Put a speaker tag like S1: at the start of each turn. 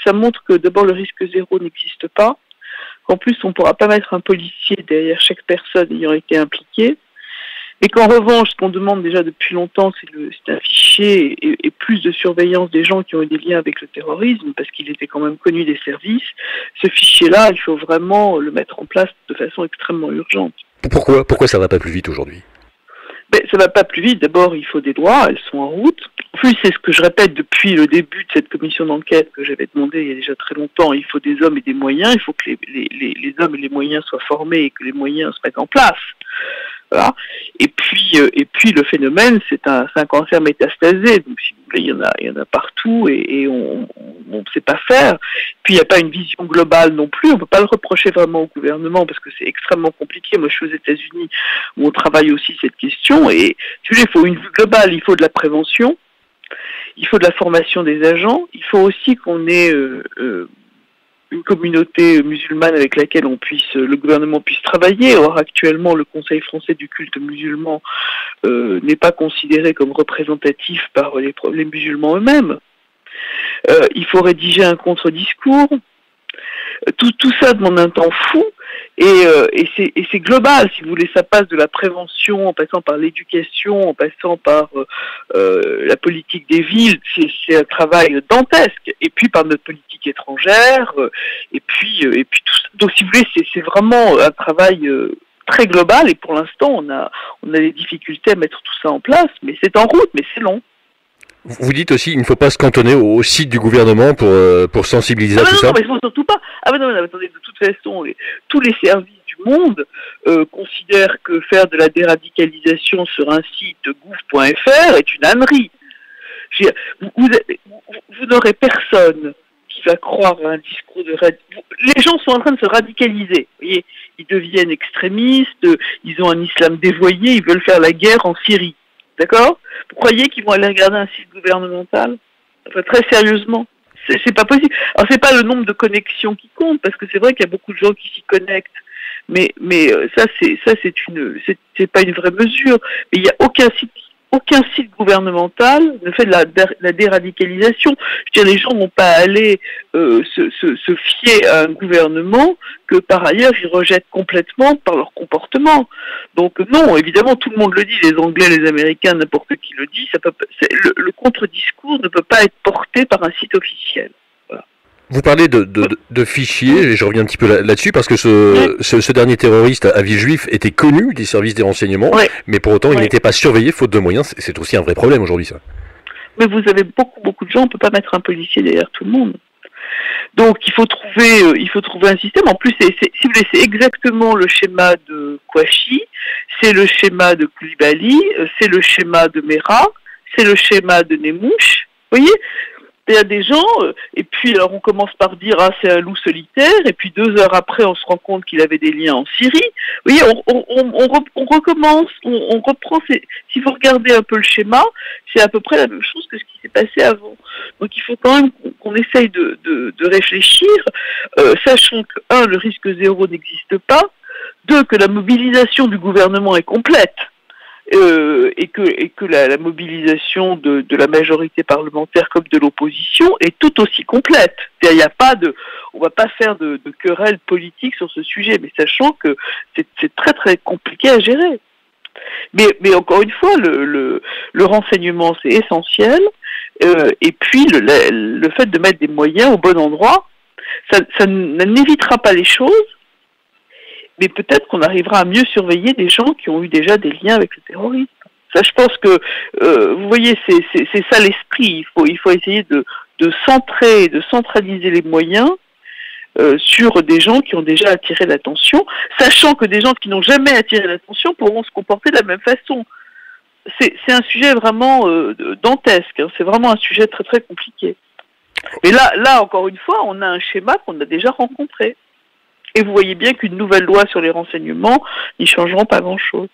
S1: ça montre que d'abord le risque zéro n'existe pas, qu'en plus on ne pourra pas mettre un policier derrière chaque personne ayant été impliquée, et qu'en revanche, ce qu'on demande déjà depuis longtemps, c'est un fichier et plus de surveillance des gens qui ont eu des liens avec le terrorisme, parce qu'il était quand même connu des services. Ce fichier-là, il faut vraiment le mettre en place de façon extrêmement urgente.
S2: Pourquoi ça va pas plus vite aujourd'hui?
S1: Ben, ça va pas plus vite. D'abord, il faut des lois, elles sont en route. En plus, c'est ce que je répète depuis le début de cette commission d'enquête que j'avais demandé il y a déjà très longtemps. Il faut des hommes et des moyens. Il faut que les hommes et les moyens soient formés et que les moyens se mettent en place. Voilà. Et puis le phénomène, c'est un cancer métastasé. Donc, si vous voulez, il y en a partout et on ne sait pas faire. Puis il n'y a pas une vision globale non plus. On ne peut pas le reprocher vraiment au gouvernement parce que c'est extrêmement compliqué. Moi, je suis aux États-Unis où on travaille aussi cette question. Et tu sais, il faut une vue globale. Il faut de la prévention. Il faut de la formation des agents. Il faut aussi qu'on ait une communauté musulmane avec laquelle le gouvernement puisse travailler. Or, actuellement, le Conseil français du culte musulman n'est pas considéré comme représentatif par les musulmans eux-mêmes. Il faut rédiger un contre-discours. Tout ça demande un temps fou et c'est global, si vous voulez. Ça passe de la prévention, en passant par l'éducation, en passant par la politique des villes. C'est un travail dantesque. Et puis par notre politique étrangère. Et puis tout ça. Donc, si vous voulez, c'est vraiment un travail très global. Et pour l'instant, on a des difficultés à mettre tout ça en place. Mais c'est en route, mais c'est long.
S2: Vous dites aussi qu'il ne faut pas se cantonner au site du gouvernement pour sensibiliser à tout ça.
S1: Non, mais il ne faut surtout pas. Ah non, attendez, de toute façon, tous les services du monde considèrent que faire de la déradicalisation sur un site gouv.fr est une ânerie. Vous n'aurez personne qui va croire à un discours de les gens sont en train de se radicaliser. Vous voyez, ils deviennent extrémistes, ils ont un islam dévoyé, ils veulent faire la guerre en Syrie. D'accord? Vous croyez qu'ils vont aller regarder un site gouvernemental? Enfin, très sérieusement, c'est pas possible. Alors, c'est pas le nombre de connexions qui compte, parce que c'est vrai qu'il y a beaucoup de gens qui s'y connectent, mais c'est pas une vraie mesure. Mais il y a aucun site gouvernemental ne fait de la déradicalisation. Je veux dire, les gens vont pas aller se fier à un gouvernement que par ailleurs ils rejettent complètement par leur comportement. Donc non, évidemment, tout le monde le dit, les Anglais, les Américains, n'importe qui le dit. Le contre-discours ne peut pas être porté par un site officiel. Voilà.
S2: Vous parlez de fichiers, et je reviens un petit peu là-dessus, parce que ce dernier terroriste à Villejuif était connu des services des renseignements, mais pour autant il n'était pas surveillé faute de moyens. C'est aussi un vrai problème aujourd'hui, ça.
S1: Mais vous avez beaucoup de gens, on ne peut pas mettre un policier derrière tout le monde. Donc il faut trouver un système. En plus, si vous voulez, c'est exactement le schéma de Kouachi, c'est le schéma de Koulibaly, c'est le schéma de Mera, c'est le schéma de Nemouche. Vous voyez, il y a des gens, et puis alors on commence par dire c'est un loup solitaire, et puis 2 heures après on se rend compte qu'il avait des liens en Syrie. Vous voyez, on recommence, on reprend. Si vous regardez un peu le schéma, c'est à peu près la même chose que ce qui s'est passé avant. Donc il faut quand même qu'on essaye de réfléchir, sachant que 1, le risque zéro n'existe pas, 2, que la mobilisation du gouvernement est complète. Et que la mobilisation de la majorité parlementaire comme de l'opposition est tout aussi complète. Il y a pas on va pas faire de querelle politique sur ce sujet, mais sachant que c'est très très compliqué à gérer. Mais encore une fois, le renseignement c'est essentiel, et puis le fait de mettre des moyens au bon endroit, ça n'évitera pas les choses. Mais peut-être qu'on arrivera à mieux surveiller des gens qui ont eu déjà des liens avec le terrorisme. Ça, je pense que, vous voyez, c'est ça l'esprit. Il faut essayer de centraliser les moyens sur des gens qui ont déjà attiré l'attention, sachant que des gens qui n'ont jamais attiré l'attention pourront se comporter de la même façon. C'est un sujet vraiment dantesque. Hein. C'est vraiment un sujet très très compliqué. Et là, encore une fois, on a un schéma qu'on a déjà rencontré. Et vous voyez bien qu'une nouvelle loi sur les renseignements n'y changeront pas grand-chose.